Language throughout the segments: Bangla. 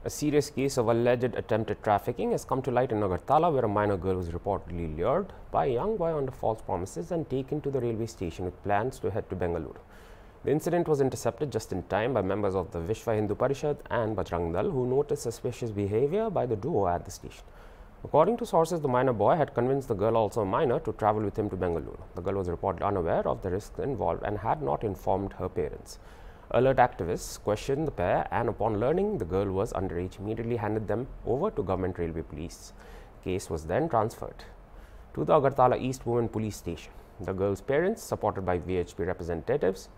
A serious case of alleged attempted trafficking has come to light in Agartala, where a minor girl was reportedly lured by a young boy under false promises and taken to the railway station with plans to head to Bengaluru. The incident was intercepted just in time by members of the Vishwa Hindu Parishad and Bajrang Dal, who noticed suspicious behavior by the duo at the station. According to sources, the minor boy had convinced the girl, also a minor, to travel with him to Bengaluru. The girl was reportedly unaware of the risks involved and had not informed her parents. Alert activists questioned the pair, and upon learning the girl was underage, immediately handed them over to Government Railway Police. The case was then transferred to the Agartala East Women Police Station. The girl's parents, supported by VHP representatives,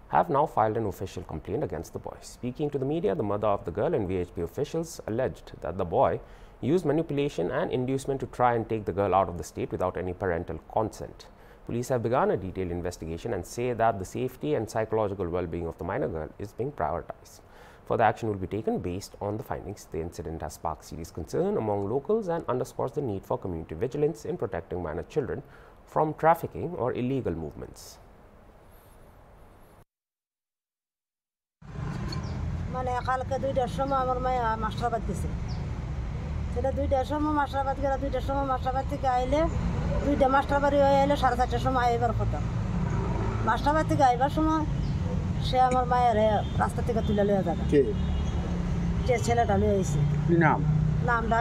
have now filed an official complaint against the boy. Speaking to the media, the mother of the girl and VHP officials alleged that the boy used manipulation and inducement to try and take the girl out of the state without any parental consent. Police have begun a detailed investigation and say that the safety and psychological well-being of the minor girl is being prioritized. Further action will be taken based on the findings. The incident has sparked serious concern among locals and underscores the need for community vigilance in protecting minor children from trafficking or illegal movements. মানে কালকে 2টার সময় আমার মায়া মাস্টারবাদ গেছে সেটা 2টার সময় মাস্টারবাদ গেল 2টার সময় মাস্টারবাদ থেকে আইলে 2টা মাস্টারবাড়ি হয়ে এলে 4:30টার সময় আইবার কথা মাস্টারবাদ থেকে আইবার সময় সে আমার মায়ের রাস্তা থেকে তুলে লয়ে যাবে যে ছেলেটা লয়ে আইছে কি নামটা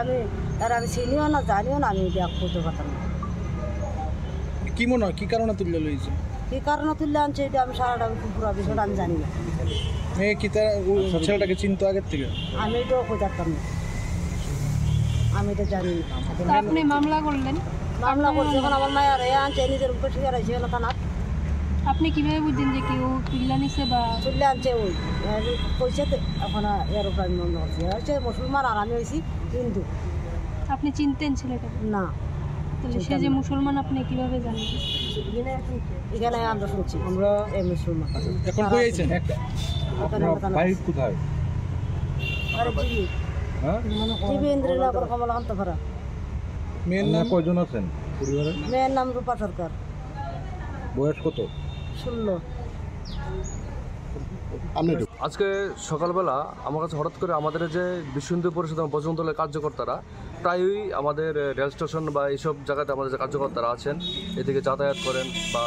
আমি চিনিও না জানিও না আমি এটা করতে পারতাম না কি মনে হয় কি কারণে তুলে লইছে কি কারণে তুলে আনছে এটা আমি সারাটা পুরো বিষয়টা আমি জানি না মেয়ে কি তার ছেলেটাকে চিনতো আগের থেকে আমি এটাও কইতাম না আমি এটা জানি না আপনি মামলা করলেন মামলা করছে যখন আমার মায়ের আনছে নিজের উপর ঠিক আছে না থানা আপনি কিভাবে বুঝছেন যে কেউ তুলে নিছে বা তুলে আনছে ওই কইছে তো এখন এর উপর আমি মনে হচ্ছে হচ্ছে মুসলমান আর আমি হয়েছি হিন্দু আপনি চিনতেন ছেলেটাকে না তাহলে সে যে মুসলমান আপনি কিভাবে জানেন এখানে আমরা শুনছি আমরা এই মুসলমান এখন কই আইছেন বাড়ি কোথায় আরে জিবি হ্যাঁ জিবি ইন্দ্রনগর কমলাকান্ত পাড়া মেয়ের নাম কয়জন আছেন পরিবারে মেয়ের নাম রূপা সরকার বয়স কত 16 আজকে সকালবেলা আমার কাছে হঠাৎ করে আমাদের যে বিশ্ব হিন্দু পরিষদ এবং বজরং দলের কার্যকর্তারা প্রায়ই আমাদের রেল স্টেশন বা এইসব জায়গাতে আমাদের যে কার্যকর্তারা আছেন এদিকে যাতায়াত করেন বা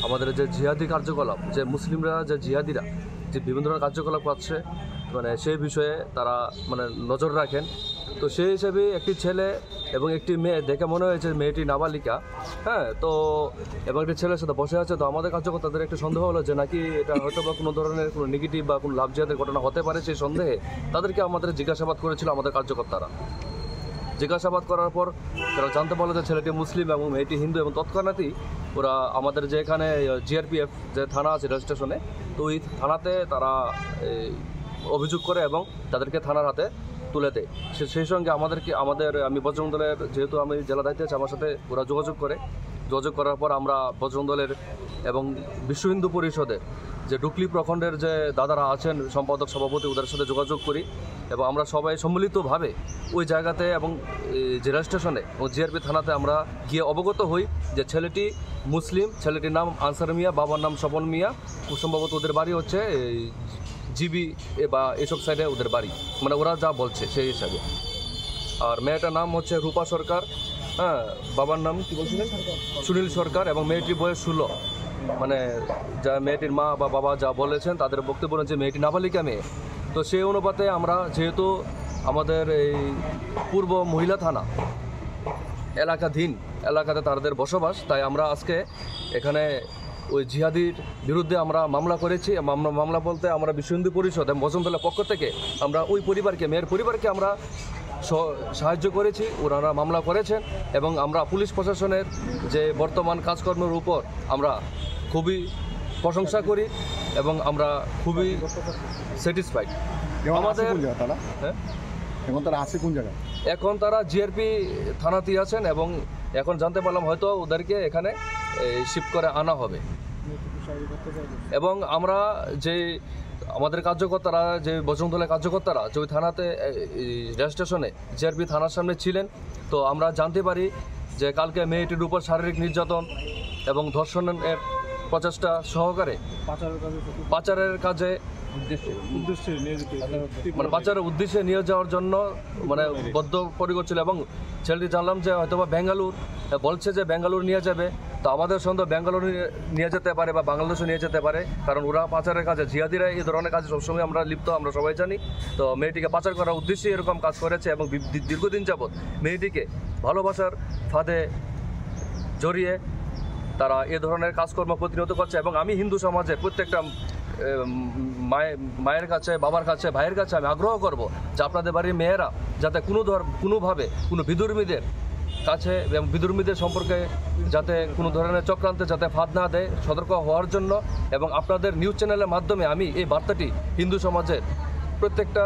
আমাদের যে জিহাদি কার্যকলাপ যে মুসলিমরা যে জিহাদিরা যে বিভিন্ন ধরনের কার্যকলাপ করছে মানে সেই বিষয়ে তারা মানে নজর রাখেন। তো সেই হিসেবে একটি ছেলে এবং একটি মেয়ে দেখে মনে হয়েছে মেয়েটি নাবালিকা, হ্যাঁ, তো এবং একটি ছেলের সাথে বসে আছে। তো আমাদের কার্যকর্তাদের একটু সন্দেহ হলো যে নাকি এটা হয়তো বা কোনো ধরনের কোনো নেগেটিভ বা কোনো লাভ জিহাদের ঘটনা হতে পারে। সেই সন্দেহে তাদেরকে আমাদের জিজ্ঞাসাবাদ করেছিল আমাদের কার্যকর্তারা। জিজ্ঞাসাবাদ করার পর তারা জানতে পারলো যে ছেলেটি মুসলিম এবং মেয়েটি হিন্দু, এবং তৎক্ষণাৎই ওরা আমাদের যে এখানে জিআরপিএফ যে থানা আছে রেল স্টেশনে, তো ওই থানাতে তারা অভিযোগ করে এবং তাদেরকে থানার হাতে তুলে দেয়। সেই সঙ্গে আমি বজরং দলের যেহেতু আমি জেলা দায়িত্বে আছি, আমার সাথে ওরা যোগাযোগ করার পর আমরা বজরং দলের এবং বিশ্ব হিন্দু পরিষদের যে ডুকলি প্রখণ্ডের যে দাদারা আছেন সম্পাদক সভাপতি, ওদের সাথে যোগাযোগ করি এবং আমরা সবাই সম্মিলিতভাবে ওই জায়গাতে এবং যে রেল স্টেশনে ও জিআরপি থানাতে আমরা গিয়ে অবগত হই যে ছেলেটি মুসলিম, ছেলেটির নাম আনসার মিয়া, বাবার নাম স্বপন মিয়া, খুব সম্ভবত ওদের বাড়ি হচ্ছে জিবি বা এসব সাইডে ওদের বাড়ি, মানে ওরা যা বলছে সেই হিসাবে। আর মেয়েটার নাম হচ্ছে রূপা সরকার, হ্যাঁ, বাবার নাম কি বলছিলেন সুনীল সরকার, এবং মেয়েটির বয়স 16। মানে যা মেয়েটির মা বা বাবা যা বলেছেন তাদের বক্তব্য যে মেয়েটি নাবালিকা মেয়ে। তো সেই অনুপাতে আমরা যেহেতু আমাদের এই পূর্ব মহিলা থানা এলাকাতে তাদের বসবাস, তাই আমরা আজকে এখানে ওই জিহাদির বিরুদ্ধে আমরা মামলা করেছি। মামলা বলতে আমরা বিশ্ব হিন্দু পরিষদ এবং বজরং দলের পক্ষ থেকে আমরা ওই মেয়ের পরিবারকে আমরা সাহায্য করেছি, ওনারা মামলা করেছেন এবং আমরা পুলিশ প্রশাসনের যে বর্তমান কাজকর্মের উপর আমরা খুবই প্রশংসা করি এবং আমরা খুবই স্যাটিসফাইড। আমাদের এখন তারা জিআরপি থানাতেই আছেন এবং এখন জানতে পারলাম হয়তো ওদেরকে এখানে শিফট করে আনা হবে। এবং আমরা যে আমাদের কার্যকর্তারা যে বজরং দলের কার্যকর্তারা যে ওই থানাতে রেল স্টেশনে জিআরপি থানার সামনে ছিলেন, তো আমরা জানতে পারি যে কালকে মেয়েটির উপর শারীরিক নির্যাতন এবং ধর্ষণের প্রচেষ্টা সহকারে পাচারের কাজে উদ্দেশ্যে নিয়ে যেতে মানে পাচারের উদ্দেশ্যে নিয়ে যাওয়ার জন্য মানে বদ্ধপরিকর ছিল। এবং ছেলেটি জানলাম যে হয়তো বা বেঙ্গালুর বলছে যে বেঙ্গালুর নিয়ে যাবে, তো আমাদের সন্দেহ বেঙ্গালুর নিয়ে যেতে পারে বা বাংলাদেশে নিয়ে যেতে পারে, কারণ ওরা পাচারের কাজে, জিহাদিরা এই ধরনের কাজে সবসময় আমরা লিপ্ত, আমরা সবাই জানি। তো মেয়েটিকে পাচার করার উদ্দেশ্যে এরকম কাজ করেছে এবং দীর্ঘদিন যাবৎ মেয়েটিকে ভালোবাসার ফাঁদে জড়িয়ে তারা এ ধরনের কাজকর্ম প্রতিনিয়ত করছে। এবং আমি হিন্দু সমাজে প্রত্যেকটা মায়ের কাছে, বাবার কাছে, ভাইয়ের কাছে আমি আগ্রহ করব যে আপনাদের বাড়ির মেয়েরা যাতে কোনোভাবে কোনো বিধর্মীদের কাছে এবং বিধর্মীদের সম্পর্কে যাতে কোনো ধরনের চক্রান্তে যাতে ফাঁদ না দেয়, সতর্ক হওয়ার জন্য। এবং আপনাদের নিউজ চ্যানেলের মাধ্যমে আমি এই বার্তাটি হিন্দু সমাজের প্রত্যেকটা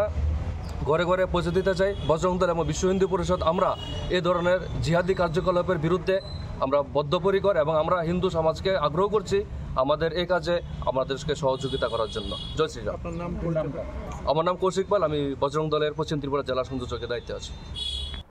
ঘরে ঘরে পৌঁছে দিতে চাই। বজরং দল এবং বিশ্ব হিন্দু পরিষদ আমরা এ ধরনের জিহাদি কার্যকলাপের বিরুদ্ধে আমরা বদ্ধপরিকর এবং আমরা হিন্দু সমাজকে আগ্রহ করছি আমাদের এই কাজে আমাদেরকে সহযোগিতা করার জন্য। জয় শ্রীরাম। আপনার নাম? আমার নাম কৌশিক পাল, আমি বজরং দলের পশ্চিম ত্রিপুরা জেলা সংযোজকের দায়িত্বে আছি।